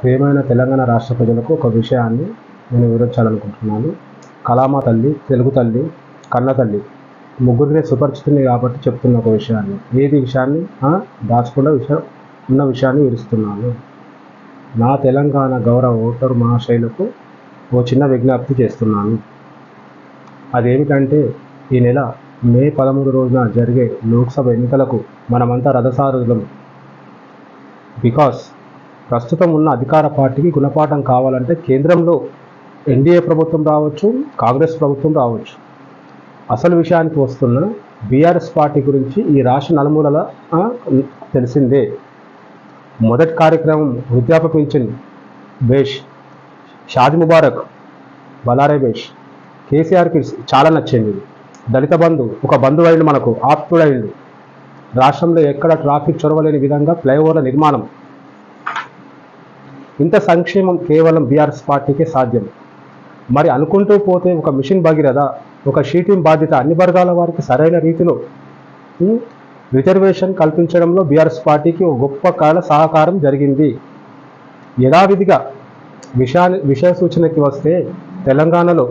ప్రియమైన తెలంగాణ రాష్ట్ర ప్రజలకు ఒక విషయాన్ని నేను వివరించాలనుకుంటున్నాను. కళామ తల్లి, తెలుగు తల్లి, కన్న తల్లి ముగ్గురినే సుపరిచితుంది కాబట్టి చెప్తున్న ఒక విషయాన్ని, ఏది విషయాన్ని దాచకుండా ఉన్న విషయాన్ని వివరిస్తున్నాను. నా తెలంగాణ గౌరవ ఓటరు మహాశైలకు ఓ చిన్న విజ్ఞప్తి చేస్తున్నాను. అదేమిటంటే, ఈ నెల మే 13 రోజున జరిగే లోక్సభ ఎన్నికలకు మనమంతా రథసారథులం. బికాస్ ప్రస్తుతం ఉన్న అధికార పార్టీకి గుణపాఠం కావాలంటే కేంద్రంలో ఎన్డీఏ ప్రభుత్వం రావచ్చు, కాంగ్రెస్ ప్రభుత్వం రావచ్చు. అసలు విషయానికి వస్తున్న బీఆర్ఎస్ పార్టీ గురించి ఈ రాష్ట్ర నలుమూలల తెలిసిందే. మొదటి కార్యక్రమం వృద్ధాప్య పింఛన్ బేష్, షాది ముబారక్, బలారే బేష్. కేసీఆర్కి చాలా నచ్చింది. దళిత బంధు, ఒక బంధువు అయిండు, మనకు ఆప్తుడైండు. రాష్ట్రంలో ఎక్కడ ట్రాఫిక్ చొరవలేని విధంగా ఫ్లైఓవర్ల నిర్మాణం. ఇంత సంక్షేమం కేవలం బీఆర్ఎస్ పార్టీకే సాధ్యం. మరి అనుకుంటూ పోతే ఒక మిషన్ భగీరథ, ఒక షీటింగ్ బాధ్యత అన్ని వర్గాల వారికి సరైన రీతిలో రిజర్వేషన్ కల్పించడంలో బీఆర్ఎస్ పార్టీకి ఒక గొప్ప కాల సహకారం జరిగింది. యథావిధిగా విషయ సూచనకి వస్తే, తెలంగాణలో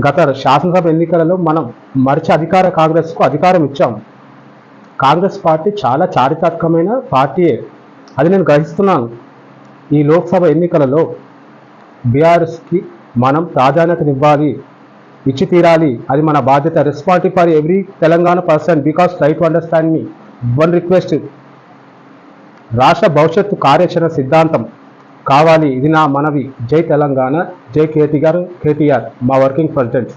గత శాసనసభ ఎన్నికలలో మనం మరిచి కాంగ్రెస్కు అధికారం ఇచ్చాం. కాంగ్రెస్ పార్టీ చాలా చారిత్రాత్మకమైన పార్టీయే, అది నేను గ్రహిస్తున్నాను. ఈ లోక్సభ ఎన్నికలలో బీఆర్ఎస్కి మనం ప్రాధాన్యతనివ్వాలి, ఇచ్చి తీరాలి. అది మన బాధ్యత. Responsibility for every Telangana person, because try to understand me. One request, రాష్ట్ర భవిష్యత్తు కార్యాచరణ సిద్ధాంతం కావాలి. ఇది నా మనవి. జై తెలంగాణ, జై కేటీఆర్, మా వర్కింగ్ ప్రెసిడెంట్.